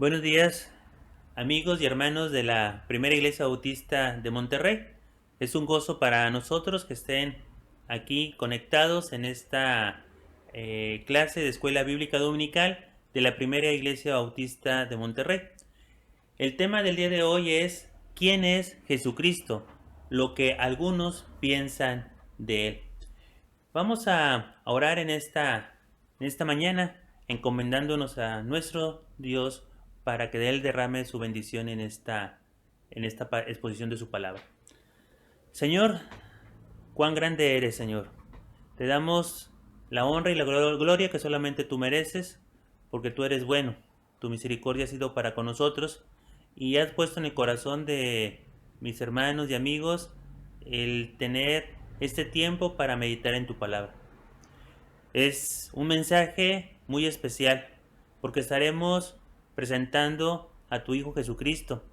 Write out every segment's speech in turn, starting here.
Buenos días, amigos y hermanos de la Primera Iglesia Bautista de Monterrey. Es un gozo para nosotros que estén aquí conectados en esta clase de Escuela Bíblica Dominical de la Primera Iglesia Bautista de Monterrey. El tema del día de hoy es ¿quién es Jesucristo? Lo que algunos piensan de Él. Vamos a orar en esta mañana, encomendándonos a nuestro Dios para que Él derrame su bendición en esta exposición de su palabra. Señor, cuán grande eres, Señor. Te damos la honra y la gloria que solamente tú mereces, porque tú eres bueno. Tu misericordia ha sido para con nosotros y has puesto en el corazón de mis hermanos y amigos el tener este tiempo para meditar en tu palabra. Es un mensaje muy especial porque estaremos presentando a tu Hijo Jesucristo,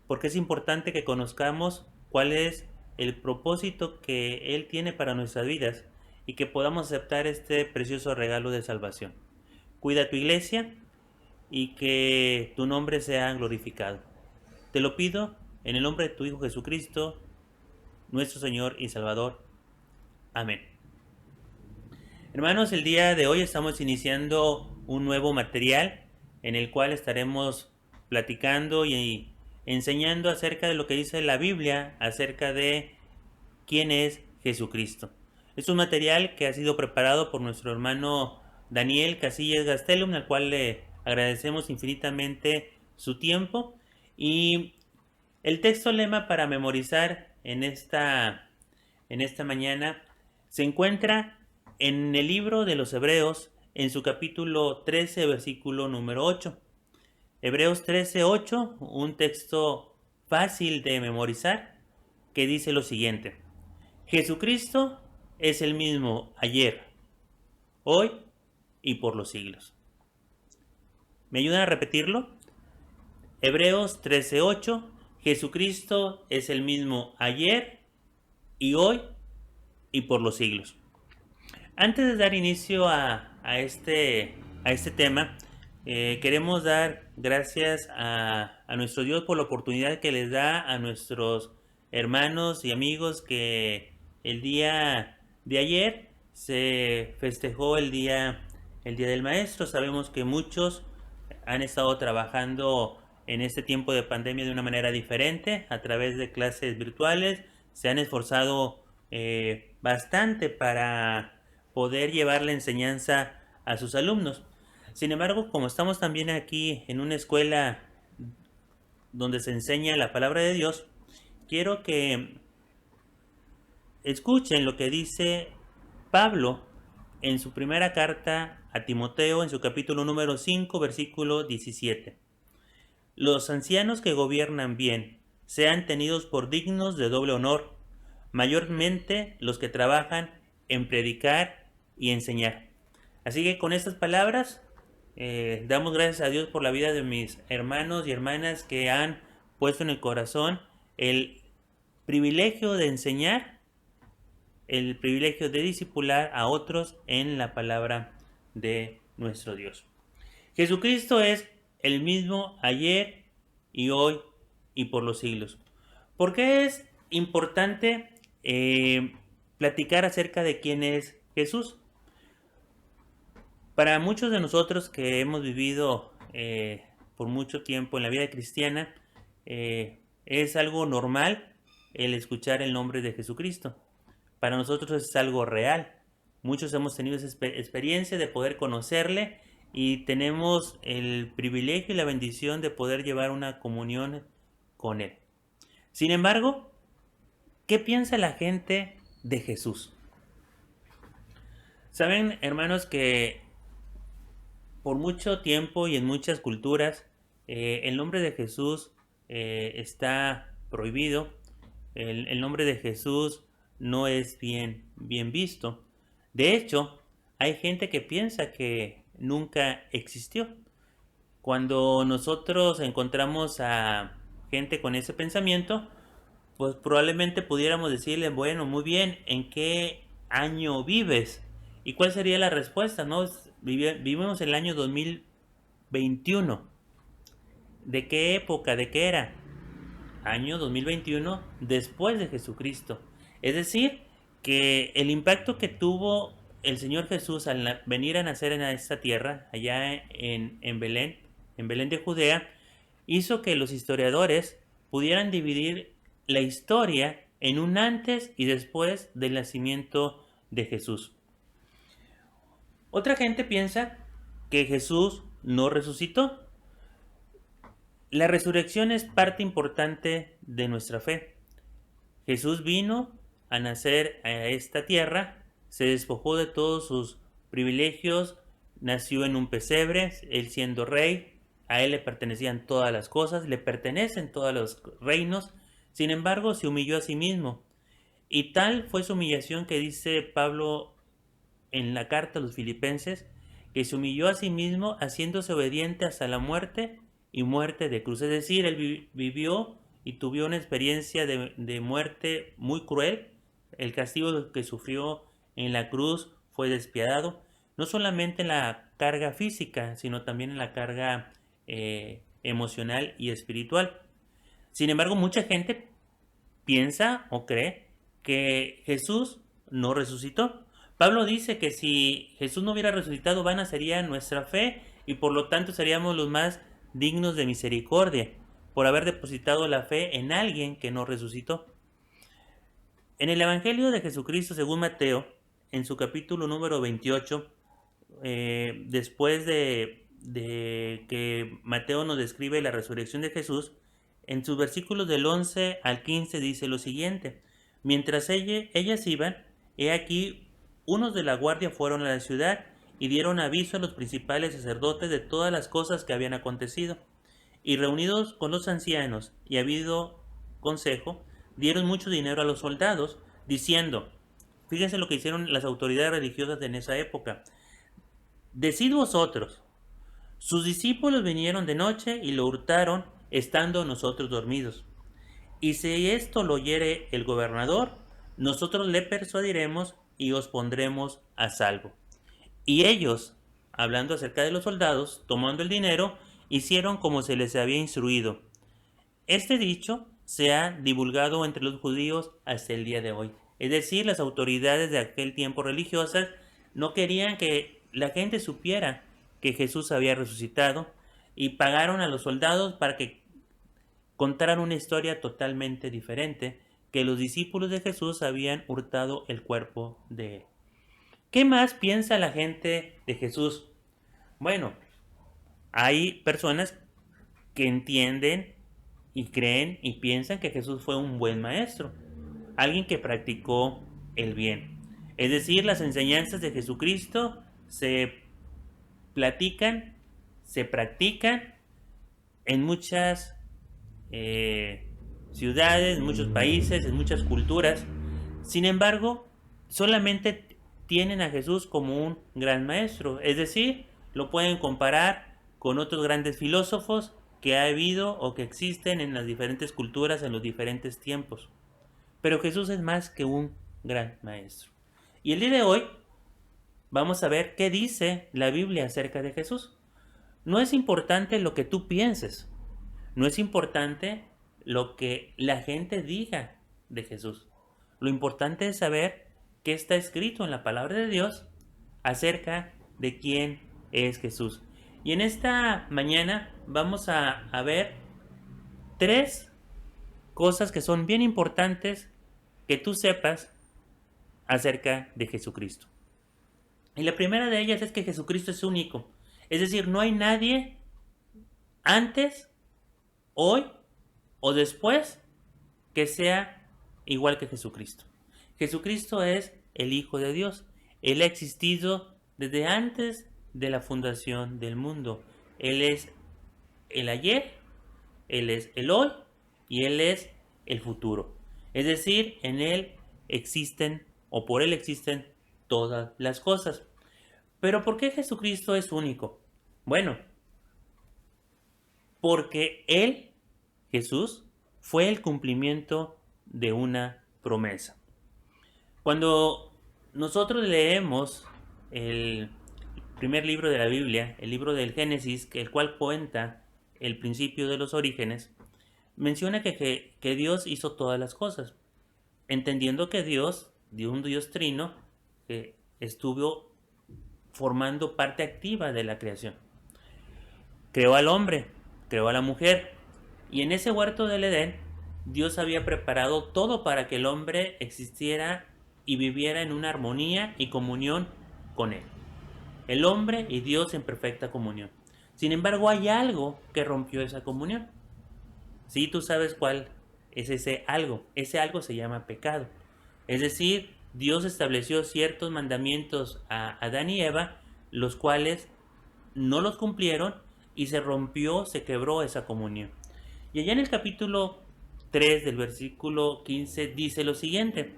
porque es importante que conozcamos cuál es el propósito que Él tiene para nuestras vidas y que podamos aceptar este precioso regalo de salvación. Cuida tu iglesia y que tu nombre sea glorificado. Te lo pido en el nombre de tu Hijo Jesucristo, nuestro Señor y Salvador. Amén. Hermanos, el día de hoy estamos iniciando un nuevo material en el cual estaremos platicando y enseñando acerca de lo que dice la Biblia, acerca de quién es Jesucristo. Es un material que ha sido preparado por nuestro hermano Daniel Casillas Gastelum, al cual le agradecemos infinitamente su tiempo. Y el texto lema para memorizar en esta mañana se encuentra en el libro de los Hebreos, en su capítulo 13, versículo número 8. Hebreos 13, 8, un texto fácil de memorizar, que dice lo siguiente: Jesucristo es el mismo ayer, hoy y por los siglos. ¿Me ayudan a repetirlo? Hebreos 13, 8, Jesucristo es el mismo ayer y hoy y por los siglos. Antes de dar inicio a este tema, queremos dar gracias a nuestro Dios por la oportunidad que les da a nuestros hermanos y amigos que el día de ayer se festejó el día del Maestro. Sabemos que muchos han estado trabajando en este tiempo de pandemia de una manera diferente, a través de clases virtuales. Se han esforzado bastante para poder llevar la enseñanza a sus alumnos. Sin embargo, como estamos también aquí en una escuela donde se enseña la palabra de Dios, quiero que escuchen lo que dice Pablo en su primera carta a Timoteo, en su capítulo número 5, versículo 17. Los ancianos que gobiernan bien sean tenidos por dignos de doble honor, mayormente los que trabajan en predicar y enseñar. Así que con estas palabras damos gracias a Dios por la vida de mis hermanos y hermanas que han puesto en el corazón el privilegio de enseñar, el privilegio de discipular a otros en la palabra de nuestro Dios. Jesucristo es el mismo ayer y hoy y por los siglos. ¿Por qué es importante platicar acerca de quién es Jesús? Para muchos de nosotros que hemos vivido por mucho tiempo en la vida cristiana, es algo normal el escuchar el nombre de Jesucristo. Para nosotros es algo real. Muchos hemos tenido esa experiencia de poder conocerle y tenemos el privilegio y la bendición de poder llevar una comunión con Él. Sin embargo, ¿qué piensa la gente de Jesús? Saben, hermanos, que por mucho tiempo y en muchas culturas el nombre de Jesús está prohibido. El nombre de Jesús no es bien visto. De hecho, hay gente que piensa que nunca existió. Cuando nosotros encontramos a gente con ese pensamiento, pues probablemente pudiéramos decirle, bueno, muy bien, ¿en qué año vives? ¿Y cuál sería la respuesta? ¿No? Vivimos el año 2021. ¿De qué época? ¿De qué era? Año 2021 después de Jesucristo. Es decir, que el impacto que tuvo el Señor Jesús al venir a nacer en esta tierra, allá en Belén de Judea, hizo que los historiadores pudieran dividir la historia en un antes y después del nacimiento de Jesús. Otra gente piensa que Jesús no resucitó. La resurrección es parte importante de nuestra fe. Jesús vino a nacer a esta tierra, se despojó de todos sus privilegios, nació en un pesebre, él siendo rey, a él le pertenecían todas las cosas, le pertenecen todos los reinos, sin embargo se humilló a sí mismo. Y tal fue su humillación que dice Pablo en la carta a los filipenses, que se humilló a sí mismo haciéndose obediente hasta la muerte y muerte de cruz. Es decir, él vivió y tuvo una experiencia de muerte muy cruel. El castigo que sufrió en la cruz fue despiadado, no solamente en la carga física, sino también en la carga emocional y espiritual. Sin embargo, mucha gente piensa o cree que Jesús no resucitó. Pablo dice que si Jesús no hubiera resucitado, vana sería nuestra fe y por lo tanto seríamos los más dignos de misericordia por haber depositado la fe en alguien que no resucitó. En el Evangelio de Jesucristo según Mateo, en su capítulo número 28, después de que Mateo nos describe la resurrección de Jesús, en sus versículos del 11 al 15 dice lo siguiente: mientras ellas iban, he aquí, unos de la guardia fueron a la ciudad y dieron aviso a los principales sacerdotes de todas las cosas que habían acontecido. Y reunidos con los ancianos y habido consejo, dieron mucho dinero a los soldados, diciendo, fíjense lo que hicieron las autoridades religiosas en esa época: decid vosotros, sus discípulos vinieron de noche y lo hurtaron estando nosotros dormidos. Y si esto lo oyere el gobernador, nosotros le persuadiremos y os pondremos a salvo. Y ellos, hablando acerca de los soldados, tomando el dinero, hicieron como se les había instruido. Este dicho se ha divulgado entre los judíos hasta el día de hoy. Es decir, las autoridades de aquel tiempo religiosas no querían que la gente supiera que Jesús había resucitado y pagaron a los soldados para que contaran una historia totalmente diferente, que los discípulos de Jesús habían hurtado el cuerpo de él. ¿Qué más piensa la gente de Jesús? Bueno, hay personas que entienden y creen y piensan que Jesús fue un buen maestro, alguien que practicó el bien. Es decir, las enseñanzas de Jesucristo se platican, se practican en muchas ciudades, en muchos países, en muchas culturas. Sin embargo, solamente tienen a Jesús como un gran maestro. Es decir, lo pueden comparar con otros grandes filósofos que ha habido o que existen en las diferentes culturas en los diferentes tiempos. Pero Jesús es más que un gran maestro. Y el día de hoy vamos a ver qué dice la Biblia acerca de Jesús. No es importante lo que tú pienses. No es importante lo que la gente diga de Jesús. Lo importante es saber qué está escrito en la palabra de Dios acerca de quién es Jesús. Y en esta mañana vamos a ver tres cosas que son bien importantes que tú sepas acerca de Jesucristo. Y la primera de ellas es que Jesucristo es único. Es decir, no hay nadie antes, hoy o después que sea igual que Jesucristo. Jesucristo es el Hijo de Dios. Él ha existido desde antes de la fundación del mundo. Él es el ayer, Él es el hoy y Él es el futuro. Es decir, en Él existen o por Él existen todas las cosas. Pero ¿por qué Jesucristo es único? Bueno, porque Él, Jesús, fue el cumplimiento de una promesa. Cuando nosotros leemos el primer libro de la Biblia, el libro del Génesis, el cual cuenta el principio de los orígenes, menciona que Dios hizo todas las cosas, entendiendo que Dios, de un Dios trino, estuvo formando parte activa de la creación. Creó al hombre, creó a la mujer, y en ese huerto del Edén, Dios había preparado todo para que el hombre existiera y viviera en una armonía y comunión con él. El hombre y Dios en perfecta comunión. Sin embargo, hay algo que rompió esa comunión. Sí, tú sabes cuál es ese algo. Ese algo se llama pecado. Es decir, Dios estableció ciertos mandamientos a Adán y Eva, los cuales no los cumplieron y se rompió, se quebró esa comunión. Y allá en el capítulo 3 del versículo 15 dice lo siguiente: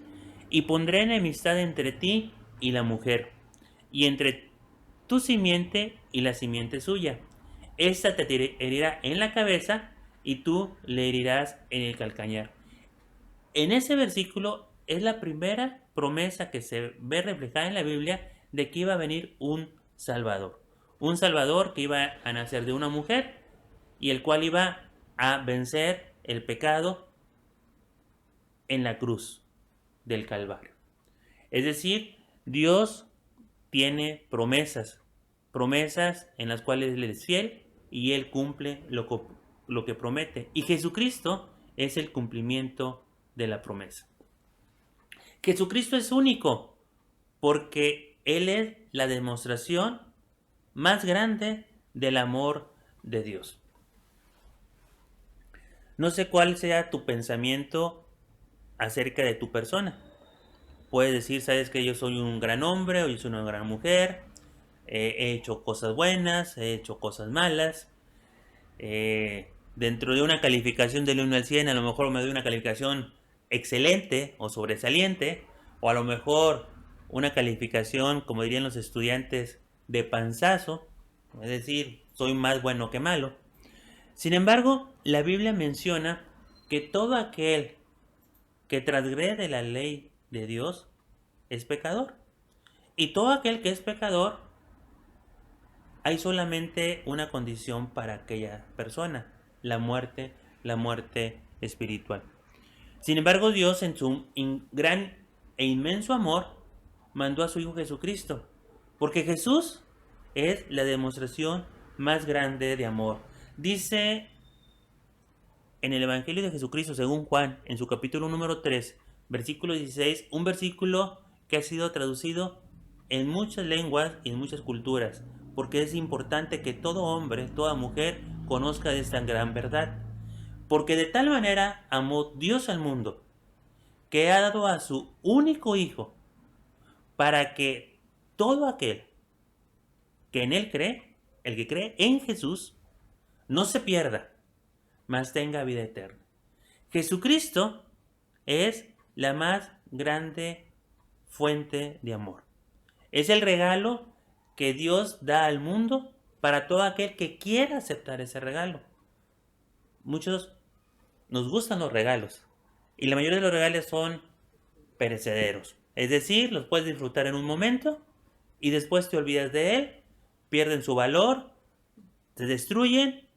y pondré enemistad entre ti y la mujer, y entre tu simiente y la simiente suya. Esta te herirá en la cabeza y tú le herirás en el calcañar. En ese versículo es la primera promesa que se ve reflejada en la Biblia de que iba a venir un Salvador. Un Salvador que iba a nacer de una mujer y el cual iba a vencer el pecado en la cruz del Calvario. Es decir, Dios tiene promesas, promesas en las cuales Él es fiel y Él cumple lo que promete. Y Jesucristo es el cumplimiento de la promesa. Jesucristo es único porque Él es la demostración más grande del amor de Dios. No sé cuál sea tu pensamiento acerca de tu persona. Puedes decir, sabes que yo soy un gran hombre o yo soy una gran mujer, he hecho cosas buenas, he hecho cosas malas. Dentro de una calificación del 1 al 100, a lo mejor me doy una calificación excelente o sobresaliente, o a lo mejor una calificación, como dirían los estudiantes, de panzazo, es decir, soy más bueno que malo. Sin embargo, la Biblia menciona que todo aquel que transgrede la ley de Dios es pecador. Y todo aquel que es pecador, hay solamente una condición para aquella persona: la muerte espiritual. Sin embargo, Dios en su gran e inmenso amor mandó a su Hijo Jesucristo, porque Jesús es la demostración más grande de amor. Dice en el Evangelio de Jesucristo según Juan, en su capítulo número 3, versículo 16, un versículo que ha sido traducido en muchas lenguas y en muchas culturas, porque es importante que todo hombre, toda mujer conozca de esta gran verdad. Porque de tal manera amó Dios al mundo, que ha dado a su único Hijo, para que todo aquel que en Él cree, el que cree en Jesús, no se pierda, mas tenga vida eterna. Jesucristo es la más grande fuente de amor. Es el regalo que Dios da al mundo para todo aquel que quiera aceptar ese regalo. Muchos nos gustan los regalos y la mayoría de los regalos son perecederos. Es decir, los puedes disfrutar en un momento y después te olvidas de él, pierden su valor, se destruyen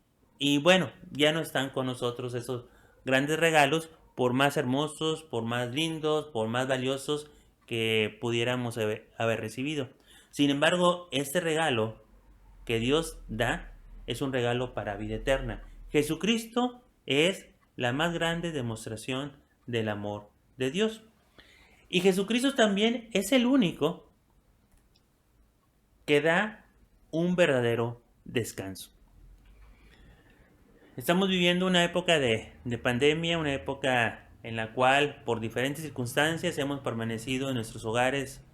y bueno, ya no están con nosotros esos grandes regalos, por más hermosos, por más lindos, por más valiosos que pudiéramos haber recibido. Sin embargo, este regalo que Dios da es un regalo para vida eterna. Jesucristo es la más grande demostración del amor de Dios. Y Jesucristo también es el único que da un verdadero descanso. Estamos viviendo una época de pandemia, una época en la cual por diferentes circunstancias hemos permanecido en nuestros hogares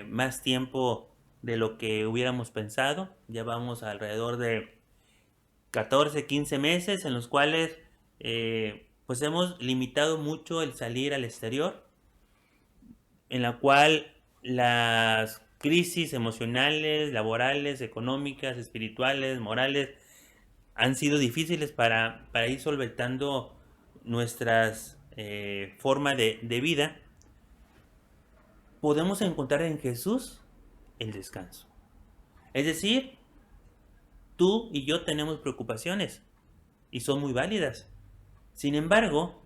más tiempo de lo que hubiéramos pensado. Ya vamos alrededor de 14, 15 meses en los cuales pues hemos limitado mucho el salir al exterior, en la cual las crisis emocionales, laborales, económicas, espirituales, morales, han sido difíciles para ir solventando nuestras formas de vida. Podemos encontrar en Jesús el descanso. Es decir, tú y yo tenemos preocupaciones, y son muy válidas. Sin embargo,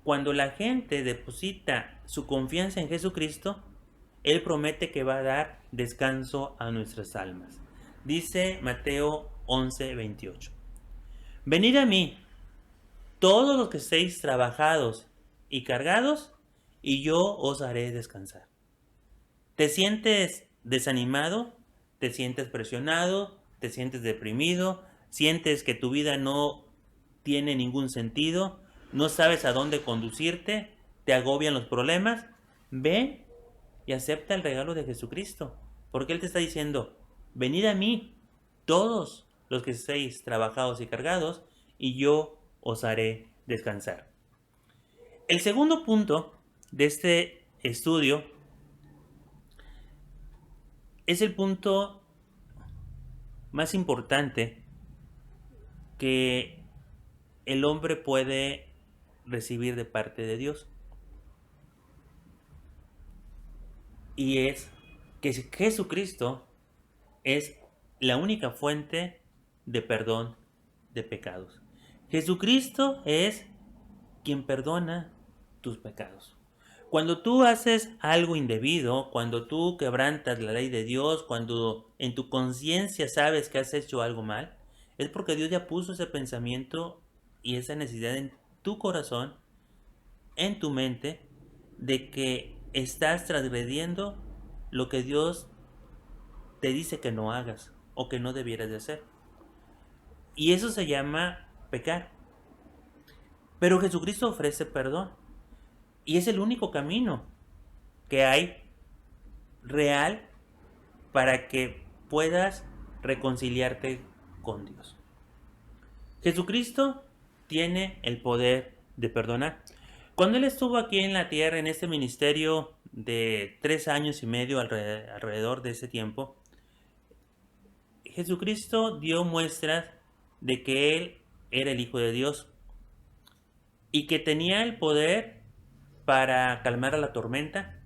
cuando la gente deposita su confianza en Jesucristo, Él promete que va a dar descanso a nuestras almas. Dice Mateo 11:28. Venid a mí, todos los que estéis trabajados y cargados, y yo os haré descansar. ¿Te sientes desanimado? ¿Te sientes presionado? ¿Te sientes deprimido? ¿Sientes que tu vida no tiene ningún sentido? ¿No sabes a dónde conducirte? ¿Te agobian los problemas? Ven y acepta el regalo de Jesucristo, porque Él te está diciendo, venid a mí, todos los que estéis trabajados y cargados, y yo os haré descansar. El segundo punto de este estudio es el punto más importante que el hombre puede recibir de parte de Dios. Y es que Jesucristo es la única fuente de perdón de pecados. Jesucristo es quien perdona tus pecados. Cuando tú haces algo indebido, cuando tú quebrantas la ley de Dios, cuando en tu conciencia sabes que has hecho algo mal, es porque Dios ya puso ese pensamiento y esa necesidad en tu corazón, en tu mente, de que estás transgrediendo lo que Dios te dice que no hagas o que no debieras de hacer. Y eso se llama pecar. Pero Jesucristo ofrece perdón. Y es el único camino que hay real para que puedas reconciliarte con Dios. Jesucristo tiene el poder de perdonar. Cuando Él estuvo aquí en la tierra, en este ministerio de 3 años y medio alrededor de ese tiempo, Jesucristo dio muestras de que Él era el Hijo de Dios y que tenía el poder para calmar a la tormenta,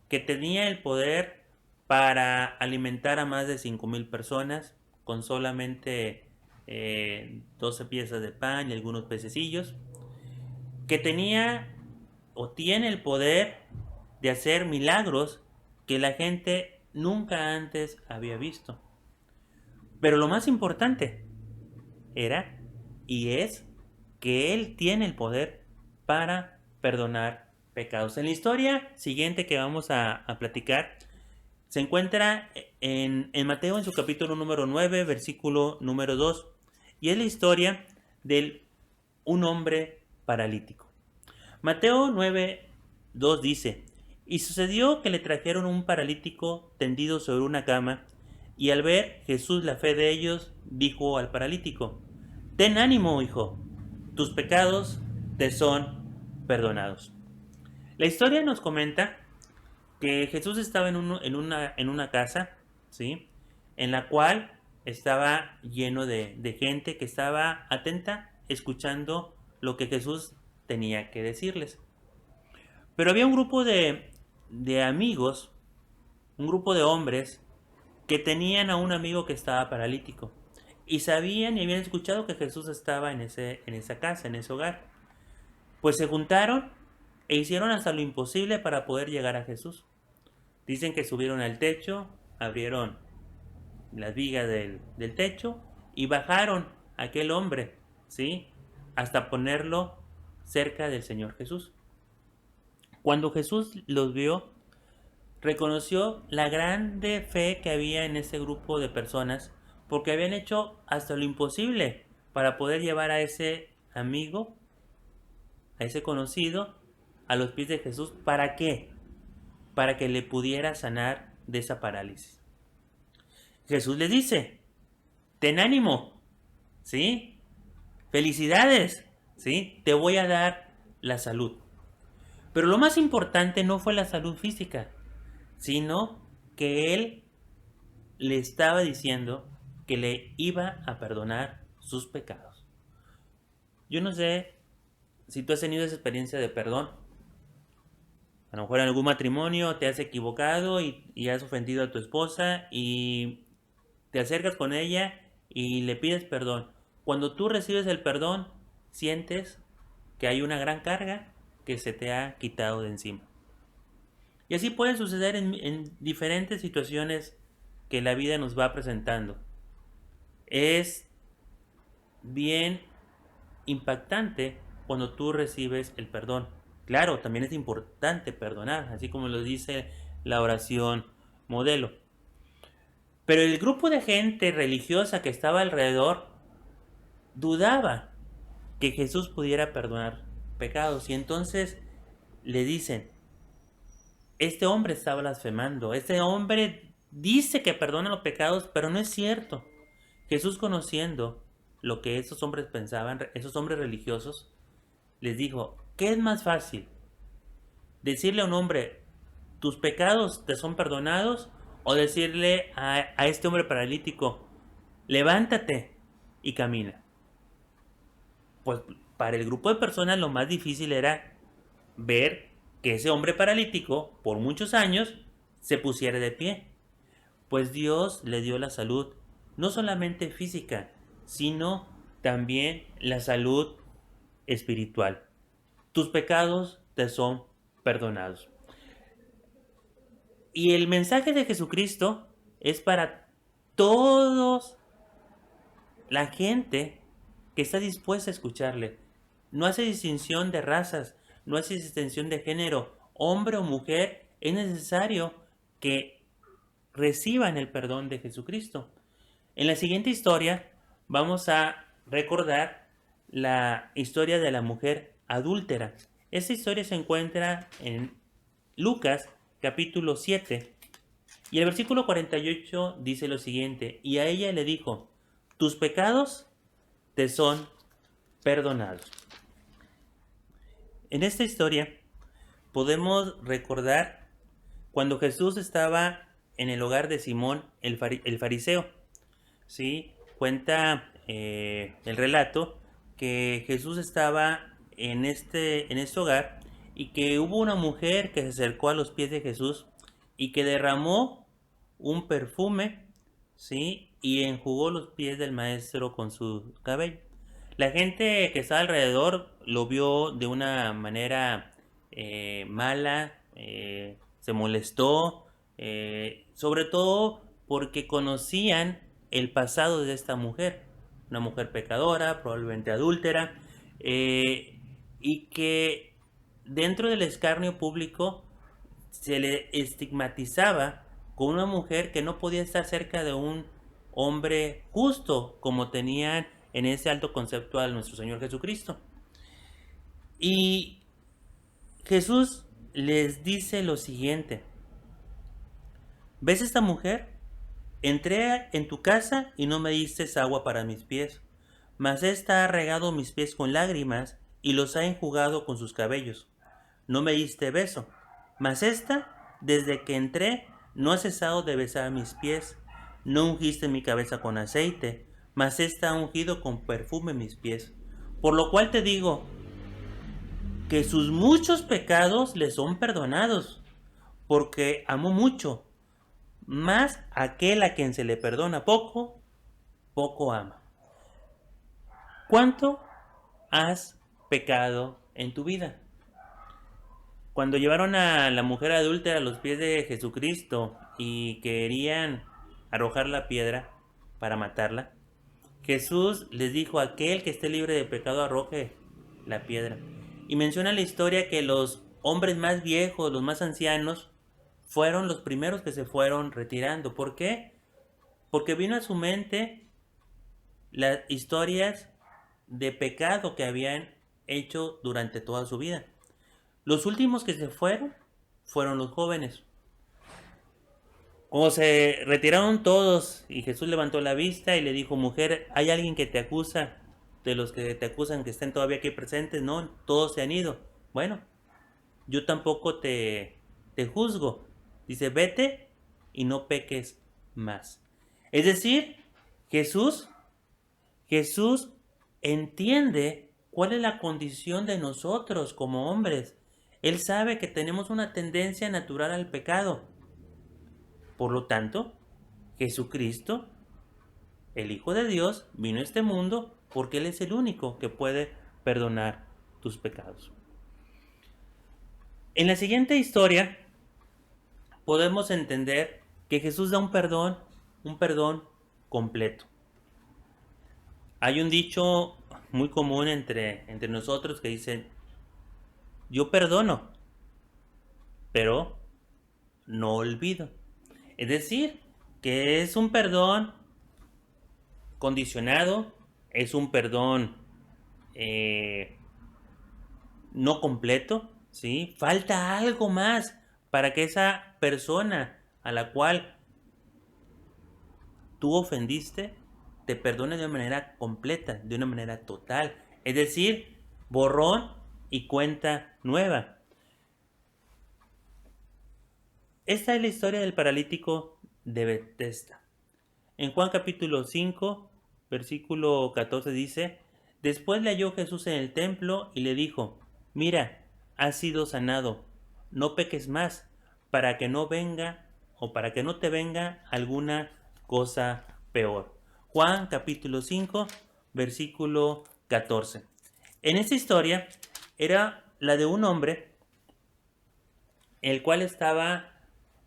que tenía el poder para alimentar a más de 5,000 personas con solamente 12 piezas de pan y algunos pececillos, que tenía o tiene el poder de hacer milagros que la gente nunca antes había visto. Pero lo más importante era y es que Él tiene el poder para perdonar pecados. En la historia siguiente que vamos a platicar, se encuentra en Mateo en su capítulo número 9, versículo número 2, y es la historia de un hombre paralítico. Mateo 9, 2 dice, y sucedió que le trajeron un paralítico tendido sobre una cama, y al ver Jesús la fe de ellos, dijo al paralítico, ten ánimo, hijo, tus pecados te son perdonados. La historia nos comenta que Jesús estaba en una casa, ¿sí? En la cual estaba lleno de gente que estaba atenta, escuchando lo que Jesús tenía que decirles. Pero había un grupo de amigos, un grupo de hombres, que tenían a un amigo que estaba paralítico. Y sabían y habían escuchado que Jesús estaba en esa casa, en ese hogar. Pues se juntaron e hicieron hasta lo imposible para poder llegar a Jesús. Dicen que subieron al techo, abrieron las vigas del techo y bajaron a aquel hombre, ¿sí? Hasta ponerlo cerca del Señor Jesús. Cuando Jesús los vio, reconoció la grande fe que había en ese grupo de personas, porque habían hecho hasta lo imposible para poder llevar a ese amigo, a ese conocido, a los pies de Jesús. ¿Para qué? Para que le pudiera sanar de esa parálisis. Jesús le dice, ten ánimo, ¿sí? Felicidades, ¿sí? Te voy a dar la salud. Pero lo más importante no fue la salud física, sino que Él le estaba diciendo que le iba a perdonar sus pecados. Yo no sé si tú has tenido esa experiencia de perdón. A lo mejor en algún matrimonio te has equivocado y has ofendido a tu esposa y te acercas con ella y le pides perdón. Cuando tú recibes el perdón, sientes que hay una gran carga que se te ha quitado de encima. Y así puede suceder en diferentes situaciones que la vida nos va presentando. Es bien impactante cuando tú recibes el perdón. Claro, también es importante perdonar, así como lo dice la oración modelo. Pero el grupo de gente religiosa que estaba alrededor dudaba que Jesús pudiera perdonar pecados. Y entonces le dicen, este hombre está blasfemando, este hombre dice que perdona los pecados, pero no es cierto. Jesús, conociendo lo que esos hombres pensaban, esos hombres religiosos, les dijo, ¿qué es más fácil? ¿Decirle a un hombre, tus pecados te son perdonados? ¿O decirle a este hombre paralítico, levántate y camina? Pues para el grupo de personas lo más difícil era ver que ese hombre paralítico, por muchos años, se pusiera de pie. Pues Dios le dio la salud, no solamente física, sino también la salud espiritual. Tus pecados te son perdonados. Y el mensaje de Jesucristo es para todos la gente que está dispuesta a escucharle. No hace distinción de razas, no hace distinción de género, hombre o mujer. Es necesario que reciban el perdón de Jesucristo. En la siguiente historia vamos a recordar la historia de la mujer adúltera. Esta historia se encuentra en Lucas capítulo 7 y el versículo 48 dice lo siguiente: y a ella le dijo, tus pecados te son perdonados. En esta historia podemos recordar cuando Jesús estaba en el hogar de Simón el fariseo. ¿Sí? Cuenta el relato que Jesús estaba en este hogar y que hubo una mujer que se acercó a los pies de Jesús y que derramó un perfume, ¿sí? Y enjugó los pies del maestro con su cabello. La gente que estaba alrededor lo vio de una manera mala, se molestó, sobre todo porque conocían el pasado de esta mujer, una mujer pecadora, probablemente adúltera, y que dentro del escarnio público se le estigmatizaba con una mujer que no podía estar cerca de un hombre justo como tenían en ese alto conceptual nuestro Señor Jesucristo. Y Jesús les dice lo siguiente: ¿ves esta mujer? Entré en tu casa y no me diste agua para mis pies, mas ésta ha regado mis pies con lágrimas y los ha enjugado con sus cabellos. No me diste beso, mas ésta, desde que entré, no ha cesado de besar mis pies. No ungiste mi cabeza con aceite, mas ésta ha ungido con perfume mis pies. Por lo cual te digo que sus muchos pecados le son perdonados, porque amó mucho. Mas aquel a quien se le perdona poco, poco ama. ¿Cuánto has pecado en tu vida? Cuando llevaron a la mujer adúltera a los pies de Jesucristo y querían arrojar la piedra para matarla, Jesús les dijo: aquel que esté libre de pecado arroje la piedra. Y menciona la historia que los hombres más viejos, los más ancianos, fueron los primeros que se fueron retirando. ¿Por qué? Porque vino a su mente las historias de pecado que habían hecho durante toda su vida. Los últimos que se fueron los jóvenes. Como se retiraron todos y Jesús levantó la vista y le dijo: mujer, ¿hay alguien que te acusa? De los que te acusan que estén todavía aquí presentes, no, todos se han ido. Bueno, yo tampoco te juzgo. Dice, vete y no peques más. Es decir, Jesús entiende cuál es la condición de nosotros como hombres. Él sabe que tenemos una tendencia natural al pecado. Por lo tanto, Jesucristo, el Hijo de Dios, vino a este mundo porque Él es el único que puede perdonar tus pecados. En la siguiente historia podemos entender que Jesús da un perdón completo. Hay un dicho muy común entre nosotros que dice: yo perdono, pero no olvido. Es decir, que es un perdón condicionado, es un perdón eh, no completo, ¿sí? Falta algo más para que esa persona a la cual tú ofendiste te perdone de una manera completa, de una manera total. Es decir, borrón y cuenta nueva. Esta es la historia del paralítico de Betesda. En Juan capítulo 5, versículo 14 dice: después le halló Jesús en el templo y le dijo: mira, has sido sanado, no peques más, para que no venga o para que no te venga alguna cosa peor. Juan capítulo 5, versículo 14. En esta historia era la de un hombre el cual estaba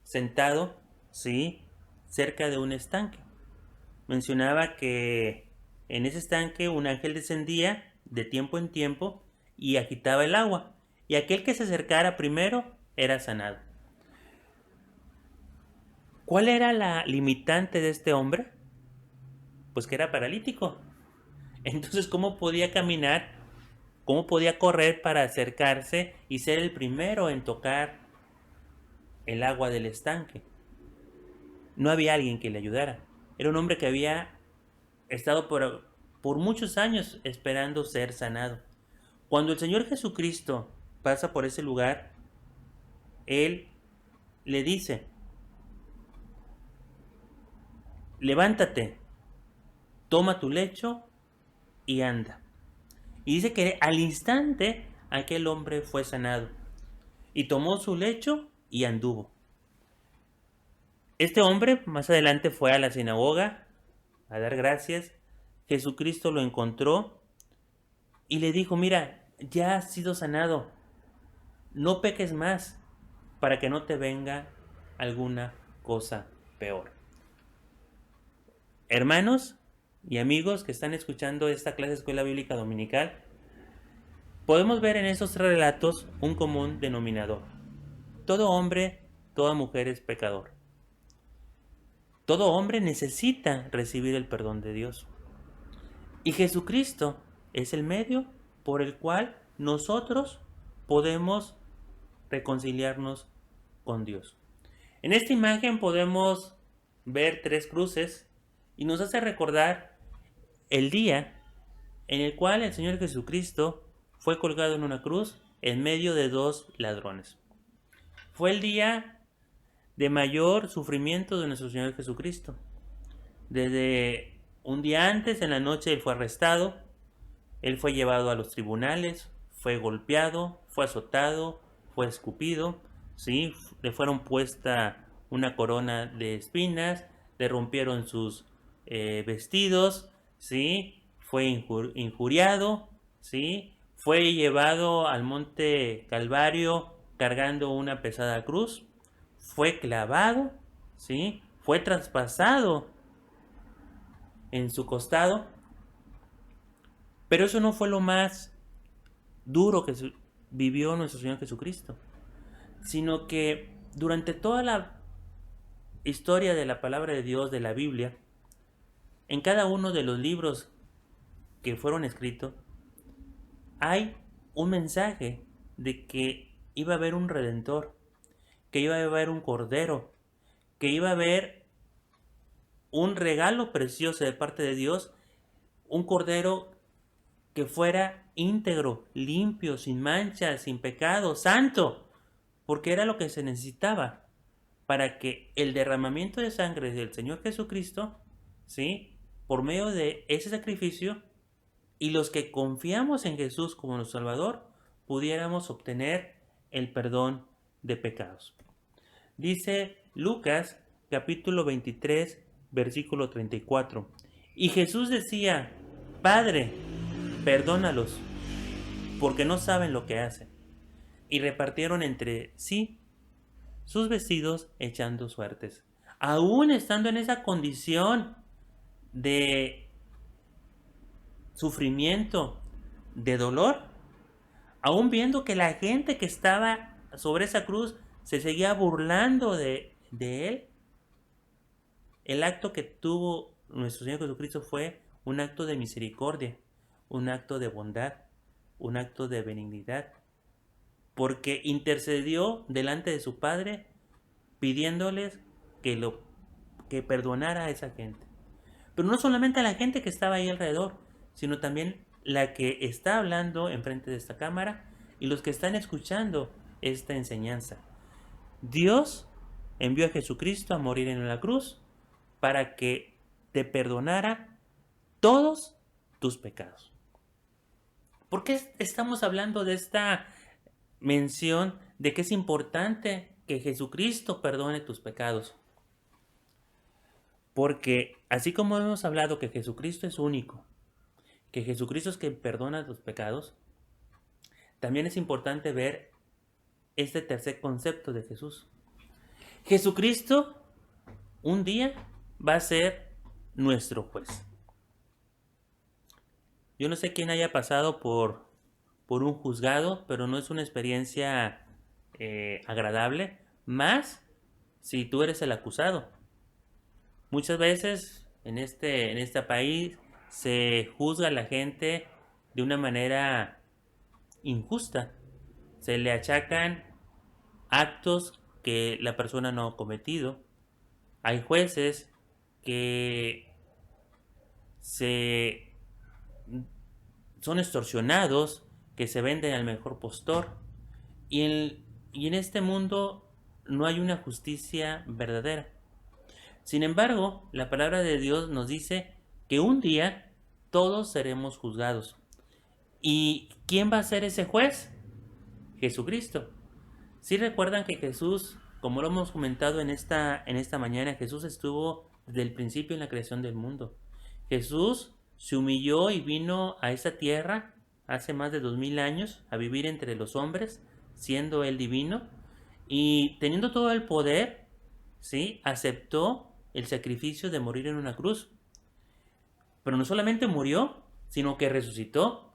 sentado, ¿sí?, cerca de un estanque. Mencionaba que en ese estanque un ángel descendía de tiempo en tiempo y agitaba el agua, y aquel que se acercara primero era sanado. ¿Cuál era la limitante de este hombre? Pues que era paralítico. Entonces, ¿cómo podía caminar? ¿Cómo podía correr para acercarse y ser el primero en tocar el agua del estanque? No había alguien que le ayudara. Era un hombre que había estado por muchos años esperando ser sanado. Cuando el Señor Jesucristo pasa por ese lugar, Él le dice: levántate, toma tu lecho y anda. Y dice que al instante aquel hombre fue sanado y tomó su lecho y anduvo. Este hombre más adelante fue a la sinagoga a dar gracias. Jesucristo lo encontró y le dijo: mira, ya has sido sanado, no peques más para que no te venga alguna cosa peor. Hermanos y amigos que están escuchando esta clase de Escuela Bíblica Dominical, podemos ver en estos tres relatos un común denominador. Todo hombre, toda mujer es pecador. Todo hombre necesita recibir el perdón de Dios. Y Jesucristo es el medio por el cual nosotros podemos reconciliarnos con Dios. En esta imagen podemos ver tres cruces y nos hace recordar el día en el cual el Señor Jesucristo fue colgado en una cruz en medio de dos ladrones. Fue el día de mayor sufrimiento de nuestro Señor Jesucristo. Desde un día antes, en la noche, Él fue arrestado, Él fue llevado a los tribunales, fue golpeado, fue azotado, fue escupido, ¿sí? Le fueron puesta una corona de espinas, le rompieron sus vestidos, ¿sí? Fue injuriado, ¿sí? Fue llevado al monte Calvario cargando una pesada cruz, fue clavado, ¿sí? Fue traspasado en su costado, pero eso no fue lo más duro que vivió nuestro Señor Jesucristo, sino que durante toda la historia de la palabra de Dios, de la Biblia, en cada uno de los libros que fueron escritos, hay un mensaje de que iba a haber un redentor, que iba a haber un cordero, que iba a haber un regalo precioso de parte de Dios, un cordero que fuera íntegro, limpio, sin mancha, sin pecado, santo, porque era lo que se necesitaba para que el derramamiento de sangre del Señor Jesucristo, ¿sí?, por medio de ese sacrificio, y los que confiamos en Jesús como nuestro Salvador, pudiéramos obtener el perdón de pecados. Dice Lucas capítulo 23, versículo 34. Y Jesús decía: Padre, perdónalos, porque no saben lo que hacen. Y repartieron entre sí sus vestidos echando suertes. Aún estando en esa condición de sufrimiento, de dolor, aún viendo que la gente que estaba sobre esa cruz se seguía burlando de él, el acto que tuvo nuestro Señor Jesucristo fue un acto de misericordia, un acto de bondad, un acto de benignidad, porque intercedió delante de su Padre pidiéndoles que perdonara a esa gente. Pero no solamente a la gente que estaba ahí alrededor, sino también la que está hablando enfrente de esta cámara y los que están escuchando esta enseñanza. Dios envió a Jesucristo a morir en la cruz para que te perdonara todos tus pecados. ¿Por qué estamos hablando de esta mención de que es importante que Jesucristo perdone tus pecados? Porque así como hemos hablado que Jesucristo es único, que Jesucristo es quien perdona tus pecados, también es importante ver este tercer concepto de Jesús. Jesucristo un día va a ser nuestro juez. Yo no sé quién haya pasado por un juzgado, pero no es una experiencia agradable, más si tú eres el acusado. Muchas veces en este país se juzga a la gente de una manera injusta. Se le achacan actos que la persona no ha cometido. Hay jueces que son extorsionados, que se venden al mejor postor. Y en este mundo no hay una justicia verdadera. Sin embargo, la palabra de Dios nos dice que un día todos seremos juzgados. ¿Y quién va a ser ese juez? Jesucristo. Si recuerdan que Jesús, como lo hemos comentado en esta mañana, Jesús estuvo desde el principio en la creación del mundo. Jesús se humilló y vino a esa tierra hace más de 2000 años a vivir entre los hombres, siendo él divino y teniendo todo el poder, ¿sí? Aceptó el sacrificio de morir en una cruz. Pero no solamente murió, sino que resucitó.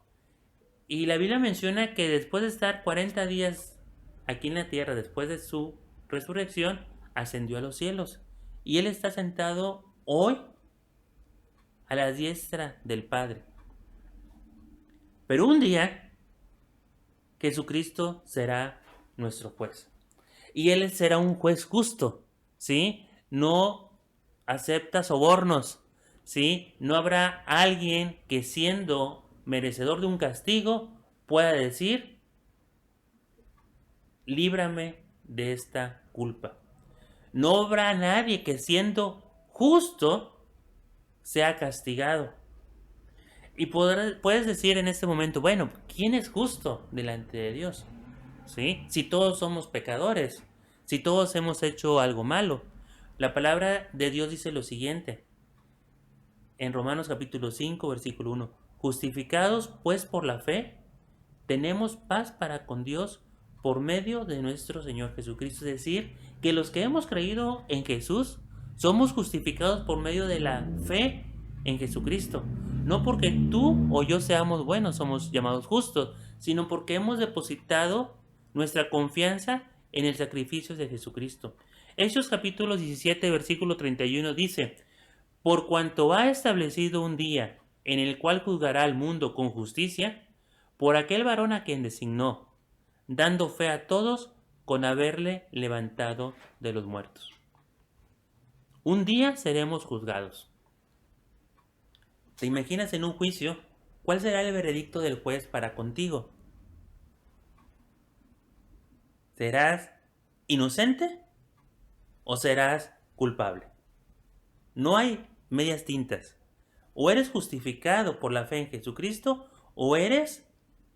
Y la Biblia menciona que después de estar 40 días aquí en la tierra, después de su resurrección, ascendió a los cielos. Y Él está sentado hoy a la diestra del Padre. Pero un día, Jesucristo será nuestro juez. Y Él será un juez justo, ¿sí? No acepta sobornos, ¿sí? No habrá alguien que siendo merecedor de un castigo pueda decir, líbrame de esta culpa. No habrá nadie que siendo justo sea castigado. Y puedes decir en este momento, bueno, ¿quién es justo delante de Dios? ¿Sí? Si todos somos pecadores, si todos hemos hecho algo malo. La palabra de Dios dice lo siguiente, en Romanos capítulo 5, versículo 1. Justificados pues por la fe, tenemos paz para con Dios por medio de nuestro Señor Jesucristo. Es decir, que los que hemos creído en Jesús, somos justificados por medio de la fe en Jesucristo. No porque tú o yo seamos buenos, somos llamados justos, sino porque hemos depositado nuestra confianza en el sacrificio de Jesucristo. Hechos capítulo 17, versículo 31 dice, por cuanto ha establecido un día en el cual juzgará al mundo con justicia, por aquel varón a quien designó, dando fe a todos con haberle levantado de los muertos. Un día seremos juzgados. ¿Te imaginas en un juicio cuál será el veredicto del juez para contigo? ¿Serás inocente o serás culpable? No hay medias tintas. O eres justificado por la fe en Jesucristo o eres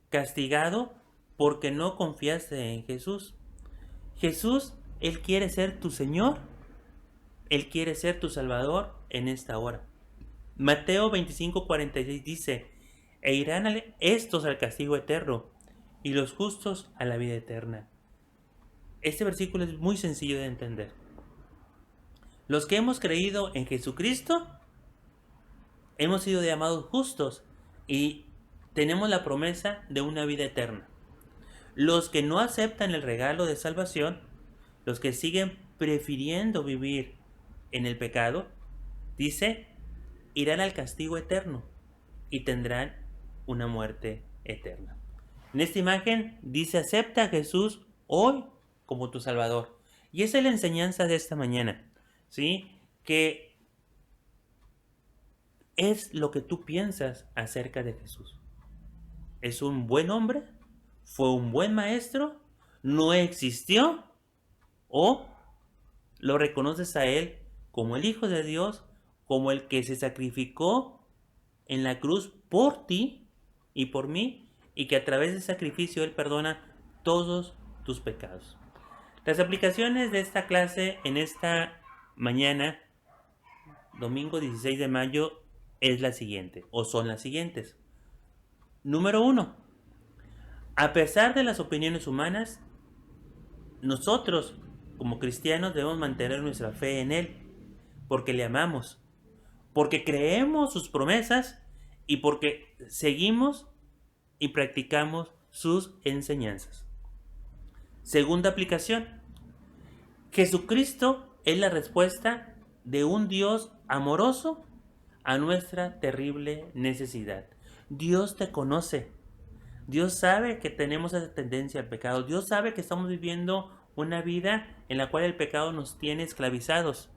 castigado porque no confiaste en Jesús. Jesús, Él quiere ser tu Señor. Él quiere ser tu Salvador en esta hora. Mateo 25:46 dice, e irán estos al castigo eterno y los justos a la vida eterna. Este versículo es muy sencillo de entender. Los que hemos creído en Jesucristo hemos sido llamados justos y tenemos la promesa de una vida eterna. Los que no aceptan el regalo de salvación, los que siguen prefiriendo vivir en el pecado, dice, irán al castigo eterno y tendrán una muerte eterna. En esta imagen dice, acepta a Jesús hoy como tu Salvador. Y esa es la enseñanza de esta mañana, ¿sí? Que es lo que tú piensas acerca de Jesús. ¿Es un buen hombre? ¿Fue un buen maestro? ¿No existió? ¿O lo reconoces a Él como el Hijo de Dios, como el que se sacrificó en la cruz por ti y por mí, y que a través del sacrificio Él perdona todos tus pecados? Las aplicaciones de esta clase en esta mañana, domingo 16 de mayo, es la siguiente, o son las siguientes. Número 1. A pesar de las opiniones humanas, nosotros, como cristianos, debemos mantener nuestra fe en Él, porque le amamos, porque creemos sus promesas y porque seguimos y practicamos sus enseñanzas. Segunda aplicación. Jesucristo es la respuesta de un Dios amoroso a nuestra terrible necesidad. Dios te conoce. Dios sabe que tenemos esa tendencia al pecado. Dios sabe que estamos viviendo una vida en la cual el pecado nos tiene esclavizados.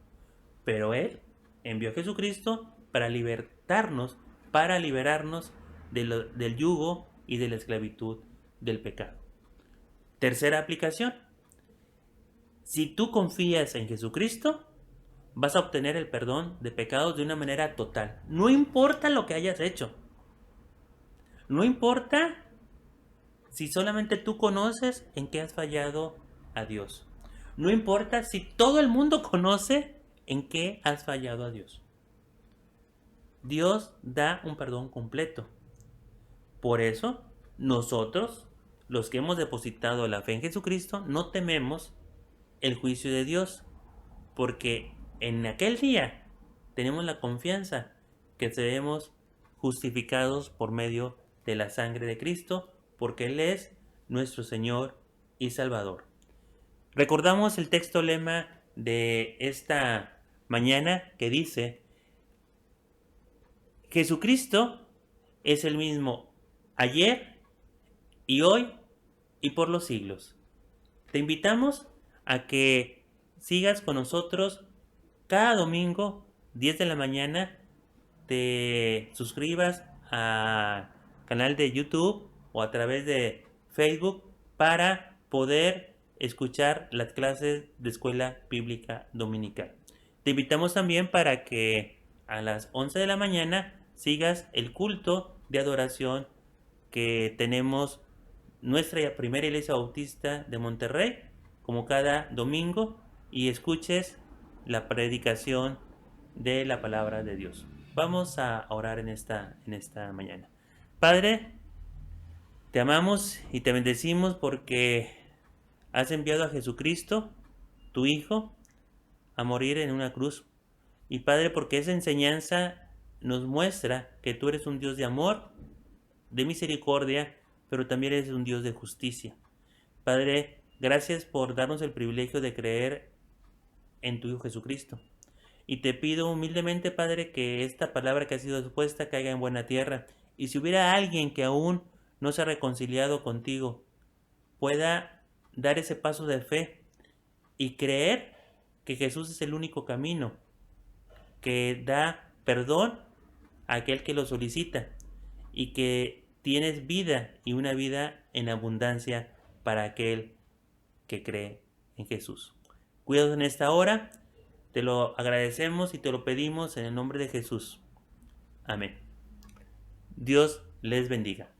Pero Él envió a Jesucristo para libertarnos, para liberarnos del yugo y de la esclavitud del pecado. Tercera aplicación. Si tú confías en Jesucristo, vas a obtener el perdón de pecados de una manera total. No importa lo que hayas hecho. No importa si solamente tú conoces en qué has fallado a Dios. No importa si todo el mundo conoce en qué has fallado a Dios. Dios da un perdón completo. Por eso, nosotros, los que hemos depositado la fe en Jesucristo, no tememos el juicio de Dios, porque en aquel día tenemos la confianza que seremos justificados por medio de la sangre de Cristo, porque Él es nuestro Señor y Salvador. Recordamos el texto lema de esta mañana que dice, Jesucristo es el mismo ayer y hoy y por los siglos. Te invitamos a que sigas con nosotros cada domingo, 10 de la mañana, te suscribas al canal de YouTube o a través de Facebook para poder escuchar las clases de Escuela Bíblica Dominical. Te invitamos también para que a las 11 de la mañana sigas el culto de adoración que tenemos nuestra primera iglesia bautista de Monterrey, como cada domingo, y escuches la predicación de la palabra de Dios. Vamos a orar en esta mañana. Padre, te amamos y te bendecimos porque has enviado a Jesucristo, tu Hijo, a morir en una cruz. Y Padre, porque esa enseñanza nos muestra que tú eres un Dios de amor, de misericordia, pero también eres un Dios de justicia. Padre, gracias por darnos el privilegio de creer en tu Hijo Jesucristo. Y te pido humildemente, Padre, que esta palabra que ha sido expuesta caiga en buena tierra. Y si hubiera alguien que aún no se ha reconciliado contigo, pueda dar ese paso de fe y creer que Jesús es el único camino, que da perdón a aquel que lo solicita y que tienes vida y una vida en abundancia para aquel que cree en Jesús. Cuídanos en esta hora, te lo agradecemos y te lo pedimos en el nombre de Jesús. Amén. Dios les bendiga.